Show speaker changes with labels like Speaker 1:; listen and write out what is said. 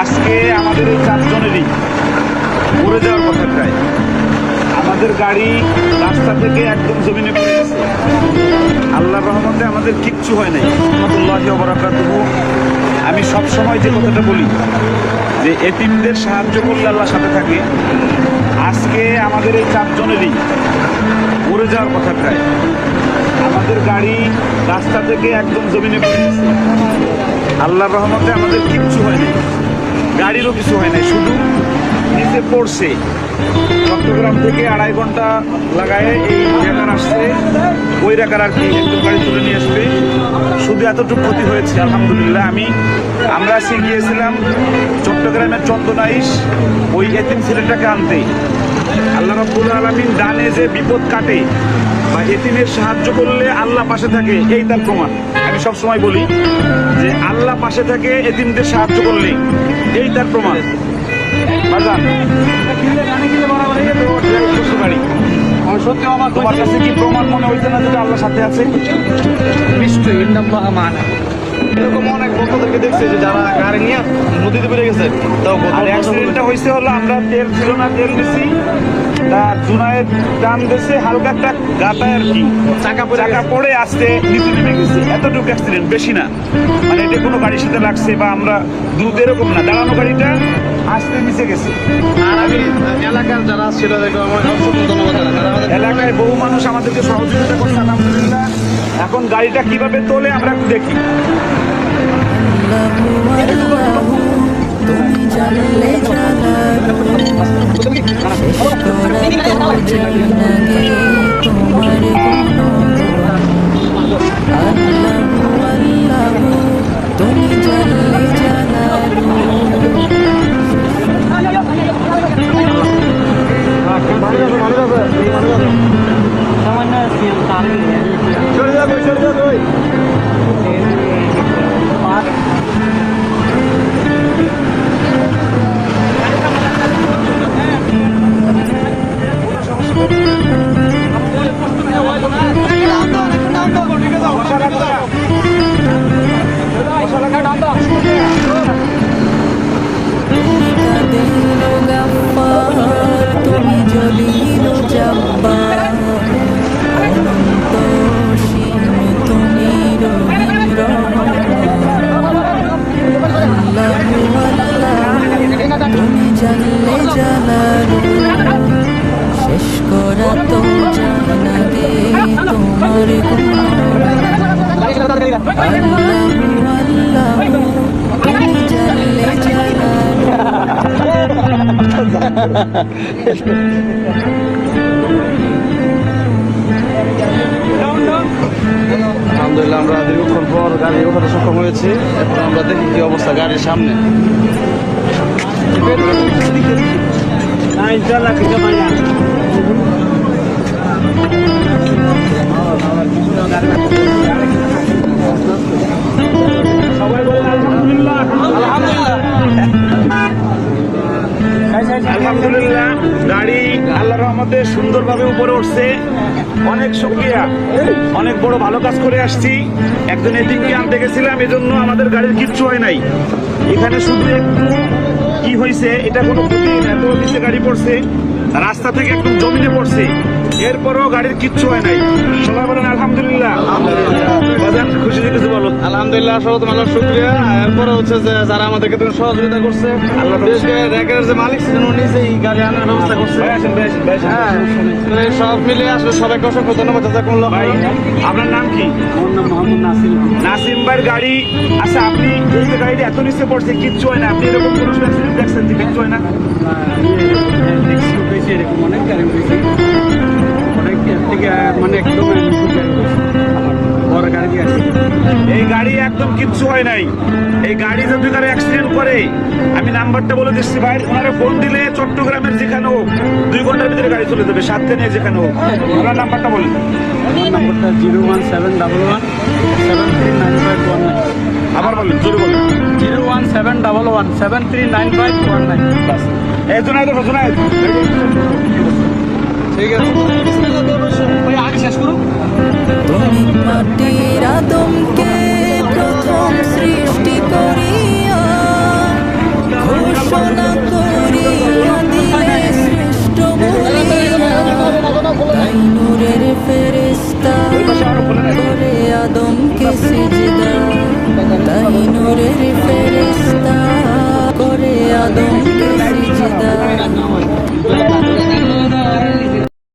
Speaker 1: আজকে আমাদের এই চারজনেরই পড়ে যাওয়ার কথা প্রায়। আমাদের গাড়ি রাস্তা থেকে একদম জমিনে পড়ে গেছে। আল্লাহর রহমতে আমাদের কিচ্ছু হয় নাই। রাহমাতুল্লাহি ওয়া বারাকাতুহু। আমি সব সময় যে কথাটা বলি যে এতিমদের সাহায্য করলে আল্লাহ সাথে থাকে। আজকে আমাদের এই চারজনেরই পড়ে যাওয়ার কথা প্রায়। আমাদের গাড়ি রাস্তা থেকে একদম জমিনে পড়ে গেছে। আল্লাহর রহমতে আমাদের কিচ্ছু হয় নাই, গাড়িরও কিছু হয় নাই, শুধু নিচে পড়ছে। চট্টগ্রাম থেকে 2.5 ঘন্টা লাগায় এই রেকার আসছে, ওই রেকার আর কি একদম গাড়ি তুলে নিয়ে আসবে। শুধু এতটুকু ক্ষতি হয়েছে আলহামদুলিল্লাহ। আমরা আজকে গিয়েছিলাম চট্টগ্রামের চন্দনাইশ ওই এতিম ছেলেটাকে আনতে। আল্লাহ রাব্বুল আলামিন ডানে যে বিপদ কাটে বা এতিমের সাহায্য করলে আল্লাহ পাশে থাকে, এই তার প্রমাণ। আমি সবসময় বলি যে আল্লাহ পাশে থাকে এতিমদের সাহায্য করলে, এই তার প্রমাণ। সত্যি আমার তোমার কাছে কি প্রমাণ মনে হয়েছে না যে আল্লাহ সাথে আছে?
Speaker 2: নিশ্চয়ই
Speaker 1: এরকম অনেক বন্ধুদেরকে দেখছে যে যারা গাড়ি নিয়ে নদীতে বেড়ে গেছে। আর অ্যাক্সিডেন্টটা হয়েছে হলো আমরা তেল ছিল না, তেল দিছি, তার জুনায়ের টান দিয়েছে, হালকা একটা গাতায় আর কি চাকা পড়ে আসতে নিচে নেমে গেছে। এতটুকু অ্যাক্সিডেন্ট, বেশি না। মানে এটা কোনো গাড়ির সাথে লাগছে বা আমরা দ্রুত এরকম না, দাঁড়ানো গাড়িটা আসতে নিচে গেছে।
Speaker 2: আর আমি এলাকার যারা ছিল
Speaker 1: এলাকায় বহু মানুষ আমাদেরকে সহযোগিতা করছে আলহামদুলিল্লাহ। এখন গাড়িটা কিভাবে তোলে আমরা একটু দেখি।
Speaker 3: তুমি জানলে জানালো শেষ করা তো জানি না গে তোমার আল্লাহু আল্লাহু তুমি জানলে জানালো। তুমি জলিল জব্বার অনন্ত সীম তুমি রহিম আল্লাহু আল্লাহ তুমি জানলে জানালো শেষ করা তো জানা গে তোমার আল্লাহু আল্লাহ তুমি জানলে জানালো।
Speaker 2: আলহামদুলিল্লাহ আমরা দীর্ঘক্ষণ পর গাড়ি ওঠাতে সক্ষম হয়েছি। এখন আমরা দেখি কি অবস্থা গাড়ির সামনে।
Speaker 1: সবাই বলেন আলহামদুলিল্লাহ। আলহামদুলিল্লাহ, গাড়ি আল্লাহর রহমতে সুন্দরভাবে উপরে উঠছে। অনেক শুকরিয়া, অনেক বড় ভালো কাজ করে আসছি। একজন এতিমকে আনতে গেছিলাম, এজন্য আমাদের গাড়ির কিচ্ছু হয় নাই। এখানে শুধু একটু কি হয়েছে, এটা কোনো ক্ষতি না, এত নিচে গাড়ি পড়ছে, রাস্তা থেকে একদম জমিনে পড়ছে, এরপরও গাড়ির কিচ্ছু হয় নাই। সবাই বলেন আলহামদুলিল্লাহ। খুশি কিছু বলো।
Speaker 2: আলহামদুলিল্লাহ, সর্বপ্রথম আল্লাহ শুকরিয়া। এরপরে হচ্ছে যে যারা আমাদেরকে সহযোগিতা করছে, আল্লাহ রেকের যে মালিক ছিলেন উনি যে এই গাড়ি আনার ব্যবস্থা করছে। হ্যাঁ, সব মিলে আসলে সবাইকে অসংখ্য ধন্যবাদ।
Speaker 1: ভাই আপনার নাম কি?
Speaker 2: আমার নাম মোহাম্মদ নাসিম।
Speaker 1: নাসিম ভাইয়ের গাড়ি। আচ্ছা, আপনি এই যে গাড়িটা এত নিচে পড়ছে কিচ্ছু হয় না, আপনি এরকম কোনো অ্যাক্সিডেন্ট দেখছেন যে কিচ্ছু হয় না?
Speaker 2: এরকম অনেক গাড়ি হয়েছে, অনেক থেকে মানে একদম বড় গাড়ি দিয়ে আসছে।
Speaker 1: এই গাড়ি একদম কিচ্ছু হয় নাই। এই গাড়ি যদি তারা অ্যাক্সিডেন্ট করে, আমি নাম্বারটা বলে দিচ্ছি ভাই, ওনারা ফোন দিলে চট্টগ্রামের যেখানে হোক 2 ঘন্টার ভিতরে গাড়ি চলে যাবে, সাথে নিয়ে যেখানে হোক। ওনার নাম্বারটা বলেন।
Speaker 2: আমার নাম্বারটা 01711
Speaker 1: আবার বলেন, জোরে বলেন।
Speaker 2: 01711
Speaker 1: এই জোনায়েদ, জোনায়েদ।
Speaker 2: ঠিক আছে, আগে শেষ করুন।
Speaker 3: তুমি মাটির আদমকে প্রথম সৃষ্টি করিয়া আদমকে সিজদা তাই নূরের ফেরেশতা করে আদমকে সিজদা